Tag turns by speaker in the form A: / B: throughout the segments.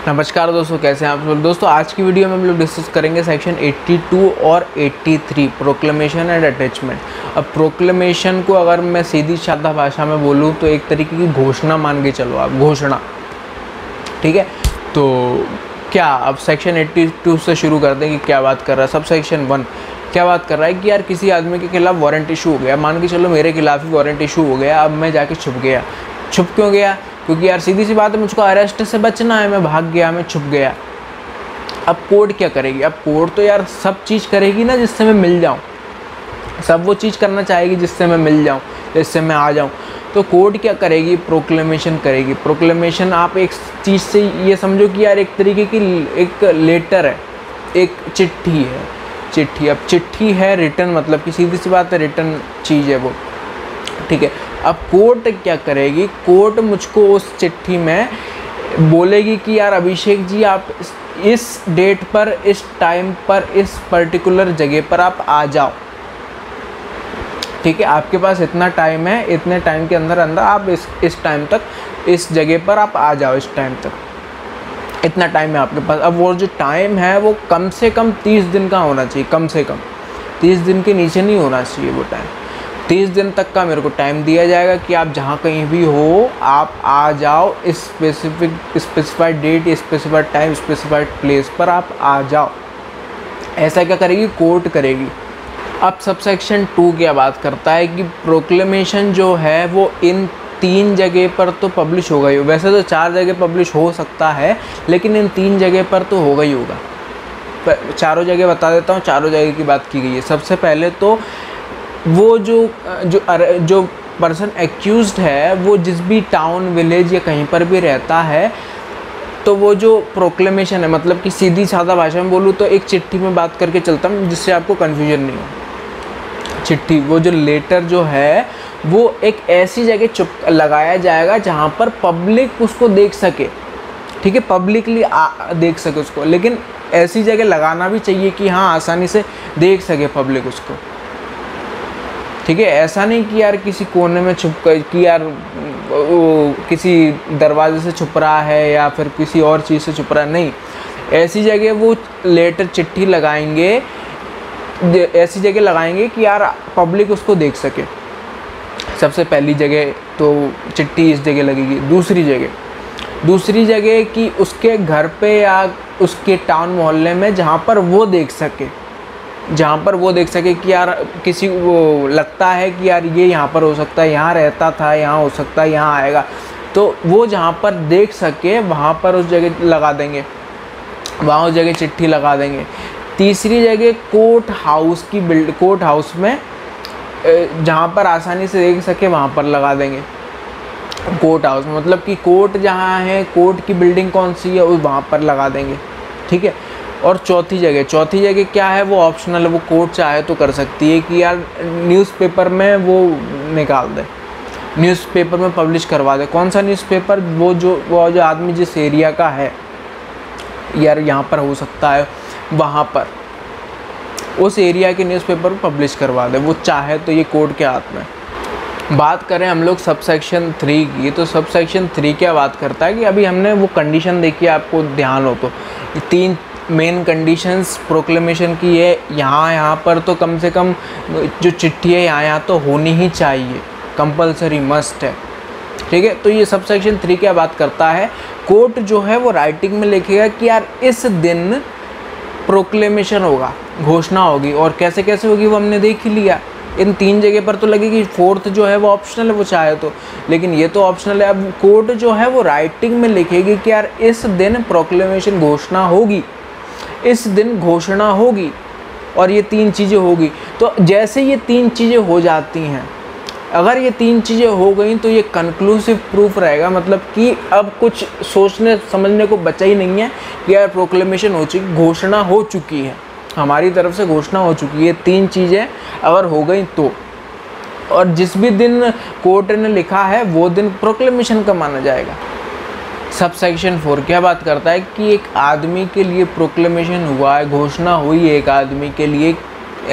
A: नमस्कार दोस्तों, कैसे हैं आप लोग। दोस्तों आज की वीडियो में हम लोग डिस्कस करेंगे सेक्शन 82 और 83 प्रोक्लेमेशन एंड अटैचमेंट। अब प्रोक्लेमेशन को अगर मैं सीधी सादा भाषा में बोलूँ तो एक तरीके की घोषणा मान के चलो आप, घोषणा। ठीक है, तो क्या अब सेक्शन 82 से शुरू कर दें कि क्या बात कर रहा है। सब सेक्शन 1 क्या बात कर रहा है कि यार किसी आदमी के खिलाफ वारंट इशू हो गया, मान के चलो मेरे खिलाफ ही वारंट इशू हो गया। अब मैं जाके छुप गया। छुप क्यों गया? क्योंकि यार सीधी सी बात है, मुझको अरेस्ट से बचना है, मैं भाग गया, मैं छुप गया। अब कोर्ट क्या करेगी? अब कोर्ट तो यार सब चीज़ करेगी ना जिससे मैं मिल जाऊँ, सब वो चीज़ करना चाहेगी जिससे मैं मिल जाऊँ, जिससे मैं आ जाऊँ। तो कोर्ट क्या करेगी? प्रोक्लेमेशन करेगी। प्रोक्लेमेशन आप एक चीज़ से ये समझो कि यार एक तरीके की एक लेटर है, एक चिट्ठी है। चिट्ठी, अब चिट्ठी है रिटर्न, मतलब कि सीधी सी बात है रिटर्न चीज़ है वो। ठीक है, अब कोर्ट क्या करेगी? कोर्ट मुझको उस चिट्ठी में बोलेगी कि यार अभिषेक जी आप इस डेट पर, इस टाइम पर, इस पर्टिकुलर जगह पर आप आ जाओ। ठीक है, आपके पास इतना टाइम है, इतने टाइम के अंदर अंदर आप इस टाइम तक इस जगह पर आप आ जाओ, इस टाइम तक इतना टाइम है आपके पास। अब वो जो टाइम है वो कम से कम 30 दिन का होना चाहिए, कम से कम 30 दिन के नीचे नहीं होना चाहिए वो टाइम। 30 दिन तक का मेरे को टाइम दिया जाएगा कि आप जहाँ कहीं भी हो आप आ जाओ, इस specified date, specified time, specified place पर आप आ जाओ। ऐसा क्या करेगी? कोर्ट करेगी। अब सबसेक्शन 2 क्या बात करता है कि प्रोक्लेमेशन जो है वो इन 3 जगह पर तो पब्लिश होगा ही। वैसे तो 4 जगह पब्लिश हो सकता है, लेकिन इन 3 जगह पर तो होगा ही होगा। चारों जगह बता देता हूँ, चारों जगह की बात की गई है। सबसे पहले तो वो जो पर्सन एक्यूज्ड है वो जिस भी टाउन, विलेज या कहीं पर भी रहता है, तो वो जो प्रोक्लेमेशन है, मतलब कि सीधी सादा भाषा में बोलूँ तो एक चिट्ठी में बात करके चलता हूँ जिससे आपको कन्फ्यूजन नहीं हो। चिट्ठी, वो जो लेटर जो है वो एक ऐसी जगह लगाया जाएगा जहाँ पर पब्लिक उसको देख सके। ठीक है, पब्लिकली देख सके उसको, लेकिन ऐसी जगह लगाना भी चाहिए कि हाँ आसानी से देख सके पब्लिक उसको। ठीक है, ऐसा नहीं कि यार किसी कोने में छुप कर, कि यार वो किसी दरवाजे से छुप रहा है या फिर किसी और चीज़ से छुप रहा है, नहीं। ऐसी जगह वो लेटर, चिट्ठी लगाएंगे, ऐसी जगह लगाएंगे कि यार पब्लिक उसको देख सके। सबसे पहली जगह तो चिट्ठी इस जगह लगेगी। दूसरी जगह कि उसके घर पे या उसके टाउन मोहल्ले में जहाँ पर वो देख सके, कि यार किसी वो लगता है कि यार ये यहाँ पर हो सकता है, यहाँ रहता था, यहाँ हो सकता है, यहाँ आएगा, तो वो जहाँ पर देख सके वहाँ पर उस जगह लगा देंगे, वहाँ उस जगह चिट्ठी लगा देंगे। तीसरी जगह कोर्ट हाउस में जहाँ पर आसानी से देख सके वहाँ पर लगा देंगे। कोर्ट हाउस मतलब कि कोर्ट जहाँ है, कोर्ट की बिल्डिंग कौन सी है, उस वहाँ पर लगा देंगे। ठीक है, और चौथी जगह क्या है? वो ऑप्शनल है, वो कोर्ट चाहे तो कर सकती है कि यार न्यूज़पेपर में वो निकाल दे, न्यूज़पेपर में पब्लिश करवा दे। कौन सा न्यूज़पेपर? वो जो आदमी जिस एरिया का है, यार यहाँ पर हो सकता है, वहाँ पर उस एरिया के न्यूज़पेपर में पब्लिश करवा दे, वो चाहे तो। ये कोर्ट के हाथ में। बात करें हम लोग सबसेक्शन 3 की, तो सबसेक्शन 3 क्या बात करता है कि अभी हमने वो कंडीशन देखी, आपको ध्यान हो तो 3 मेन कंडीशंस प्रोक्लेमेशन की है। यहाँ पर तो कम से कम जो चिट्ठी है यहाँ तो होनी ही चाहिए, कंपलसरी, मस्ट है। ठीक है, तो ये सबसेक्शन 3 क्या बात करता है? कोर्ट जो है वो राइटिंग में लिखेगा कि यार इस दिन प्रोक्लेमेशन होगा, घोषणा होगी। और कैसे कैसे होगी वो हमने देख ही लिया। इन 3 जगह पर तो लगेगी, 4th जो है वो ऑप्शनल है, वो चाहे तो, लेकिन ये तो ऑप्शनल है। अब कोर्ट जो है वो राइटिंग में लिखेगी कि यार इस दिन प्रोक्लेमेशन, घोषणा होगी, इस दिन घोषणा होगी, और ये 3 चीज़ें होगी। तो जैसे ये 3 चीज़ें हो जाती हैं, अगर ये 3 चीज़ें हो गई तो ये कंक्लूसिव प्रूफ रहेगा, मतलब कि अब कुछ सोचने समझने को बचा ही नहीं है कि यार प्रोक्लेमेशन हो चुकी, घोषणा हो चुकी है, हमारी तरफ से घोषणा हो चुकी है। ये 3 चीज़ें अगर हो गई तो, और जिस भी दिन कोर्ट ने लिखा है वो दिन प्रोक्लेमेशन का माना जाएगा। सबसेक्शन 4 क्या बात करता है कि एक आदमी के लिए प्रोक्लेमेशन हुआ है, घोषणा हुई है एक आदमी के लिए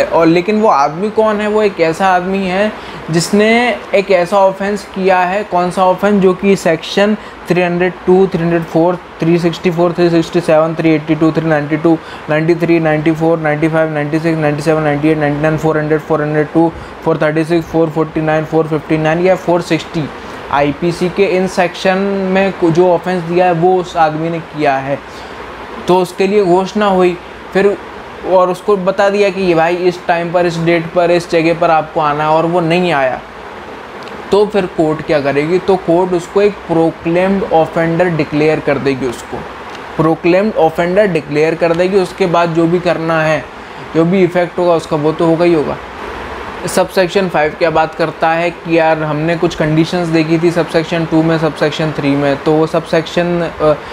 A: और लेकिन वो आदमी कौन है? वो एक ऐसा आदमी है जिसने एक ऐसा ऑफेंस किया है। कौन सा ऑफेंस? जो कि सेक्शन 302, 304, 364, 367, 382, 392, 93, 94, 95, 96, 97, 98, 99, 400, 402, 436, 449, 459 या 460 आईपीसी के इन सेक्शन में जो ऑफेंस दिया है वो उस आदमी ने किया है। तो उसके लिए घोषणा हुई फिर, और उसको बता दिया कि ये भाई इस टाइम पर, इस डेट पर, इस जगह पर आपको आना है, और वो नहीं आया। तो फिर कोर्ट क्या करेगी? तो कोर्ट उसको एक प्रोक्लेम्ड ऑफेंडर डिक्लेयर कर देगी, उसको प्रोक्लेम्ड ऑफेंडर डिक्लेयर कर देगी। उसके बाद जो भी करना है, जो भी इफ़ेक्ट होगा उसका, वो तो होगा ही होगा। सबसेक्शन 5 क्या बात करता है कि यार हमने कुछ कंडीशंस देखी थी सबसेक्शन 2 में, सबसेक्शन 3 में, तो वो सबसेक्शन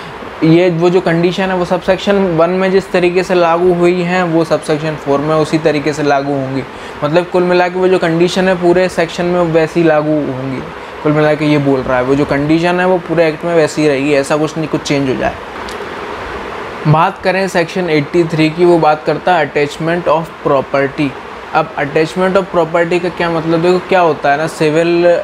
A: ये वो जो कंडीशन है वो सबसेक्शन 1 में जिस तरीके से लागू हुई हैं वो सबसेक्शन 4 में उसी तरीके से लागू होंगी। मतलब कुल मिला के वो जो कंडीशन है पूरे सेक्शन में वैसी लागू होंगी। कुल मिला के ये बोल रहा है वो जो कंडीशन है वो पूरे एक्ट में वैसी रहेगी, ऐसा कुछ नहीं कुछ चेंज हो जाए। बात करें सेक्शन 83 की, वो बात करता है अटैचमेंट ऑफ प्रॉपर्टी। अब अटैचमेंट ऑफ प्रॉपर्टी का क्या मतलब? देखो क्या होता है ना, सिविल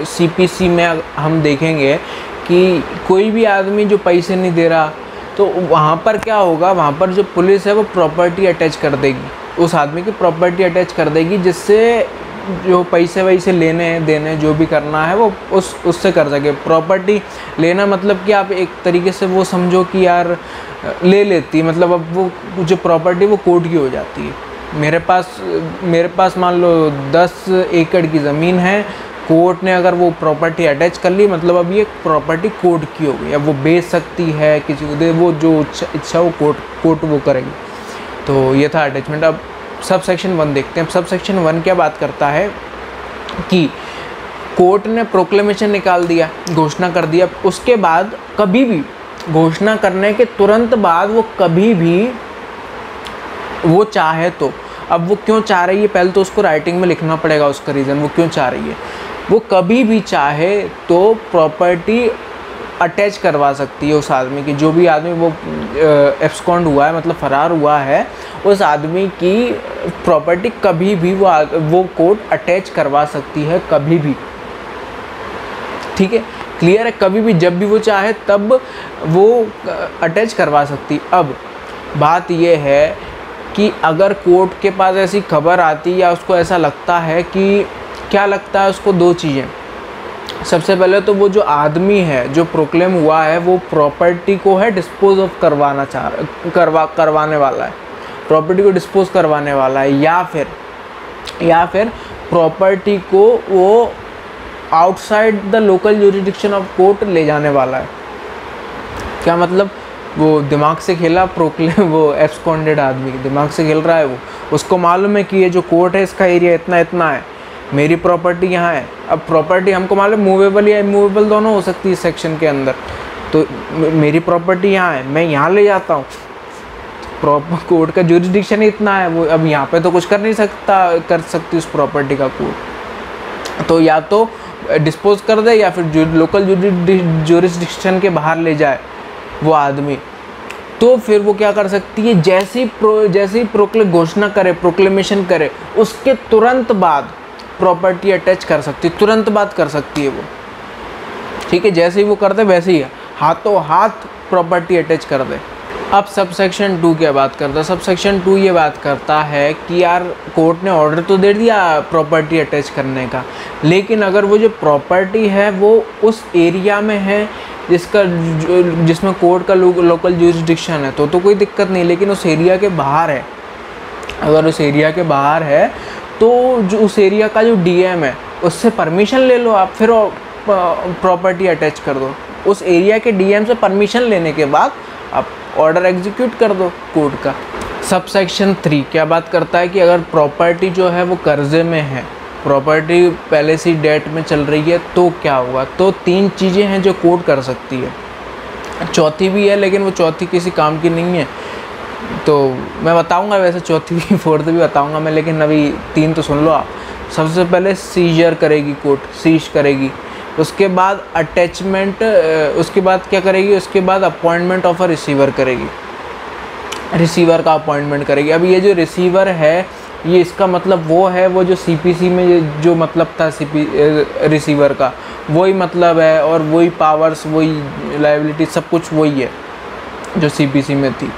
A: सीपीसी में हम देखेंगे कि कोई भी आदमी जो पैसे नहीं दे रहा, तो वहाँ पर क्या होगा, वहाँ पर जो पुलिस है वो प्रॉपर्टी अटैच कर देगी, उस आदमी की प्रॉपर्टी अटैच कर देगी, जिससे जो पैसे वैसे लेने देने जो भी करना है वो उससे कर सके। प्रॉपर्टी लेना मतलब कि आप एक तरीके से वो समझो कि यार ले लेती, मतलब अब वो जो प्रॉपर्टी वो कोर्ट की हो जाती है। मेरे पास मान लो 10 एकड़ की ज़मीन है, कोर्ट ने अगर वो प्रॉपर्टी अटैच कर ली, मतलब अब ये प्रॉपर्टी कोर्ट की हो गई। अब वो बेच सकती है किसी को दे, वो जो इच्छा वो कोर्ट वो करेगी। तो ये था अटैचमेंट। अब सब सेक्शन 1 देखते हैं। सब सेक्शन 1 क्या बात करता है कि कोर्ट ने प्रोक्लेमेशन निकाल दिया, घोषणा कर दिया, उसके बाद कभी भी घोषणा करने के तुरंत बाद वो कभी भी वो चाहे तो, अब वो क्यों चाह रही है पहले तो उसको राइटिंग में लिखना पड़ेगा, उसका रीज़न वो क्यों चाह रही है। वो कभी भी चाहे तो प्रॉपर्टी अटैच करवा सकती है उस आदमी की, जो भी आदमी वो एब्सकॉन्ड हुआ है, मतलब फ़रार हुआ है, उस आदमी की प्रॉपर्टी कभी भी वो कोर्ट अटैच करवा सकती है, कभी भी। ठीक है, क्लियर है? कभी भी जब भी वो चाहे तब वो अटैच करवा सकती। अब बात ये है कि अगर कोर्ट के पास ऐसी खबर आती या उसको ऐसा लगता है कि, क्या लगता है उसको, 2 चीज़ें। सबसे पहले तो वो जो आदमी है जो प्रोक्लेम हुआ है वो प्रॉपर्टी को है डिस्पोज ऑफ करवाने वाला है, प्रॉपर्टी को डिस्पोज करवाने वाला है, या फिर प्रॉपर्टी को वो outside the local jurisdiction of court ले जाने वाला है। क्या मतलब? वो दिमाग से खेला, वो एब्सकॉन्डेड आदमी दिमाग से खेल रहा है, वो उसको मालूम है कि ये जो कोर्ट है इसका एरिया इतना इतना है, मेरी प्रॉपर्टी यहाँ है। अब प्रॉपर्टी हमको मालूम मूवेबल या इमूवेबल दोनों हो सकती है इस सेक्शन के अंदर, तो मेरी प्रॉपर्टी यहाँ है, मैं यहाँ ले जाता हूँ, प्रॉपर कोर्ट का ज्यूरिडिक्शन इतना है, वो अब यहाँ पे तो कुछ कर सकती उस प्रॉपर्टी का कोर्ट, तो या तो डिस्पोज कर दे या फिर लोकल ज्यूरिडिक्शन के बाहर ले जाए वो आदमी। तो फिर वो क्या कर सकती है, जैसे ही घोषणा करे, प्रोक्लेमेशन करे, उसके तुरंत बाद प्रॉपर्टी अटैच कर सकती है, तुरंत बाद कर सकती है वो। ठीक है, जैसे ही वो कर दे वैसे ही हाथों हाथ प्रॉपर्टी अटैच कर दे। अब सब सेक्शन 2 क्या बात करता है? सब सेक्शन 2 ये बात करता है कि यार कोर्ट ने ऑर्डर तो दे दिया प्रॉपर्टी अटैच करने का, लेकिन अगर वो जो प्रॉपर्टी है वो उस एरिया में है जिसमें कोर्ट का लोकल ज्यूरिडिक्शन है तो कोई दिक्कत नहीं, लेकिन उस एरिया के बाहर है, अगर उस एरिया के बाहर है तो जो उस एरिया का जो डीएम है उससे परमिशन ले लो आप, फिर प्रॉपर्टी अटैच कर दो। उस एरिया के डीएम से परमिशन लेने के बाद आप ऑर्डर एग्जीक्यूट कर दो कोर्ट का। सब सेक्शन 3 क्या बात करता है कि अगर प्रॉपर्टी जो है वो कर्जे में है, प्रॉपर्टी पहले से डेट में चल रही है, तो क्या होगा? तो 3 चीज़ें हैं जो कोर्ट कर सकती है, चौथी भी है लेकिन वो चौथी किसी काम की नहीं है, तो मैं बताऊंगा, वैसे चौथी भी 4th भी बताऊंगा मैं, लेकिन अभी 3 तो सुन लो आप। सबसे पहले सीजर करेगी कोर्ट, सीज करेगी, उसके बाद अटैचमेंट, उसके बाद क्या करेगी, उसके बाद अपॉइंटमेंट ऑफ अ रिसीवर करेगी, रिसीवर का अपॉइंटमेंट करेगी। अब ये जो रिसीवर है ये इसका मतलब वो है, वो जो सीपीसी में जो मतलब था रिसीवर का वही मतलब है, और वही पावर्स, वही लायबिलिटी, सब कुछ वही है जो सीपीसी में थी।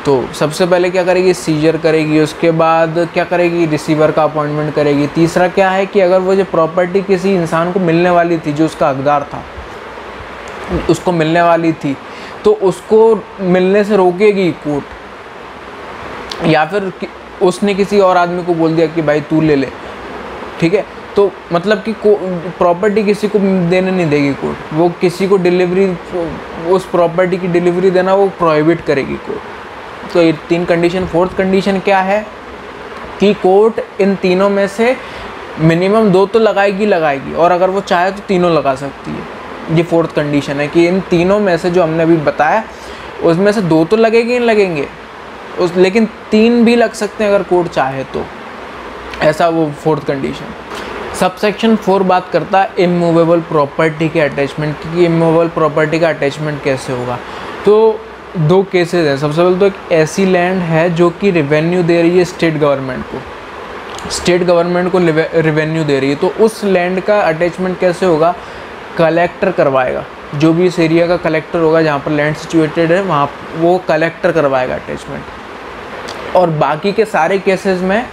A: तो सबसे पहले क्या करेगी, सीजर करेगी, उसके बाद क्या करेगी, रिसीवर का अपॉइंटमेंट करेगी। तीसरा क्या है कि अगर वो जो प्रॉपर्टी किसी इंसान को मिलने वाली थी, जो उसका हकदार था, उसको मिलने वाली थी, तो उसको मिलने से रोकेगी कोर्ट, या फिर उसने किसी और आदमी को बोल दिया कि भाई तू ले ले, ठीक है, तो मतलब कि प्रॉपर्टी किसी को देने नहीं देगी कोर्ट, वो किसी को डिलीवरी, उस प्रॉपर्टी की डिलीवरी देना वो प्रोहिबिट करेगी कोर्ट। तो ये 3 कंडीशन। फोर्थ कंडीशन क्या है कि कोर्ट इन तीनों में से मिनिमम 2 तो लगाएगी, और अगर वो चाहे तो तीनों लगा सकती है। ये फोर्थ कंडीशन है कि इन तीनों में से जो हमने अभी बताया उसमें से 2 तो लगेंगे ही लगेंगे, लेकिन 3 भी लग सकते हैं अगर कोर्ट चाहे तो, ऐसा वो फोर्थ कंडीशन। सबसेक्शन 4 बात करता है इमूवेबल प्रॉपर्टी के अटैचमेंट की। इमूवेबल प्रॉपर्टी का अटैचमेंट कैसे होगा, तो 2 केसेस हैं। सबसे पहले तो एक ऐसी लैंड है जो कि रिवेन्यू दे रही है स्टेट गवर्नमेंट को रिवेन्यू दे रही है, तो उस लैंड का अटैचमेंट कैसे होगा, कलेक्टर करवाएगा। जो भी इस एरिया का कलेक्टर होगा जहाँ पर लैंड सिचुएटेड है, वहाँ वो कलेक्टर करवाएगा अटैचमेंट। और बाकी के सारे केसेस में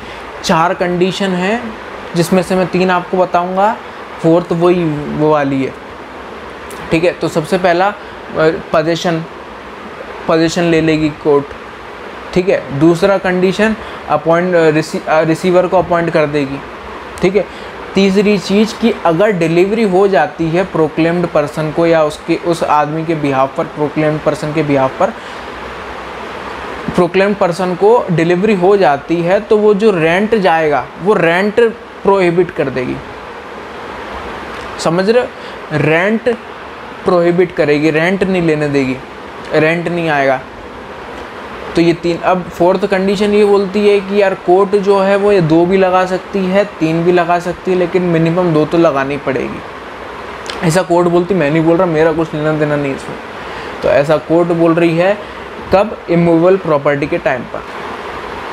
A: 4 कंडीशन हैं, जिसमें से मैं 3 आपको बताऊंगा, फोर्थ वही वो वाली है, ठीक है। तो सबसे पहला पोजीशन ले लेगी कोर्ट, ठीक है। दूसरा कंडीशन रिसीवर को अपॉइंट कर देगी, ठीक है। तीसरी चीज़ कि अगर डिलीवरी हो जाती है प्रोक्लेम्ड पर्सन को, या उस आदमी के बिहाफ पर, प्रोक्लेम्ड पर्सन को डिलीवरी हो जाती है, तो वो जो रेंट जाएगा वो रेंट प्रोहिबिट कर देगी, समझ रहे हो, रेंट प्रोहिबिट करेगी, रेंट नहीं लेने देगी, रेंट नहीं आएगा। तो ये 3। अब फोर्थ कंडीशन ये बोलती है कि यार कोर्ट जो है वो ये 2 भी लगा सकती है, 3 भी लगा सकती है, लेकिन मिनिमम 2 तो लगानी पड़ेगी, ऐसा कोर्ट बोलती। मैं नहीं बोल रहा, मेरा कुछ लेना देना नहीं इसमें, तो ऐसा कोर्ट बोल रही है। कब, इमूवेबल प्रॉपर्टी के टाइम पर।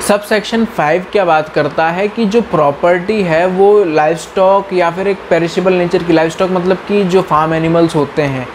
A: सब सेक्शन 5 क्या बात करता है कि जो प्रॉपर्टी है वो लाइव स्टॉक या फिर एक पेरिशेबल नेचर की, लाइव स्टॉक मतलब कि जो फार्म एनिमल्स होते हैं,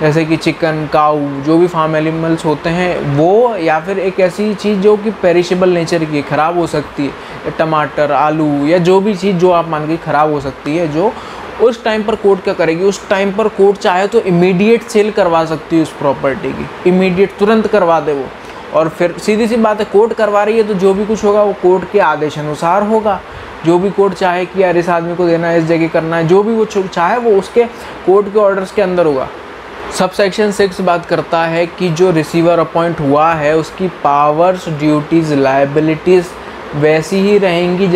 A: जैसे कि चिकन, काऊ, जो भी फार्म एनिमल्स होते हैं वो, या फिर एक ऐसी चीज़ जो कि पेरिशेबल नेचर की, ख़राब हो सकती है, टमाटर, आलू, या जो भी चीज़ जो आप मान के ख़राब हो सकती है, जो उस टाइम पर कोर्ट क्या करेगी, उस टाइम पर कोर्ट चाहे तो इमीडिएट सेल करवा सकती है उस प्रॉपर्टी की, इमीडिएट तुरंत करवा दे वो। और फिर सीधी सी बात है, कोर्ट करवा रही है तो जो भी कुछ होगा वो कोर्ट के आदेश अनुसार होगा। जो भी कोर्ट चाहे कि यार इस आदमी को देना है, इस जगह करना है, जो भी वो चाहे वो उसके कोर्ट के ऑर्डर्स के अंदर होगा। सब सेक्शन 6 बात करता है कि जो रिसीवर अपॉइंट हुआ है उसकी पावर्स, ड्यूटीज़, लायबिलिटीज़ वैसी ही रहेंगी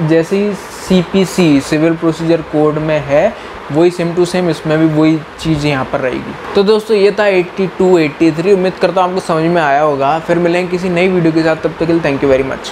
A: जैसी सीपीसी, सिविल प्रोसीजर कोड में है, वही सेम टू सेम इसमें भी वही चीज़ यहाँ पर रहेगी। तो दोस्तों ये था 82, 83। उम्मीद करता हूँ आपको समझ में आया होगा। फिर मिलेंगे किसी नई वीडियो के साथ, तब तक के लिए थैंक यू वेरी मच।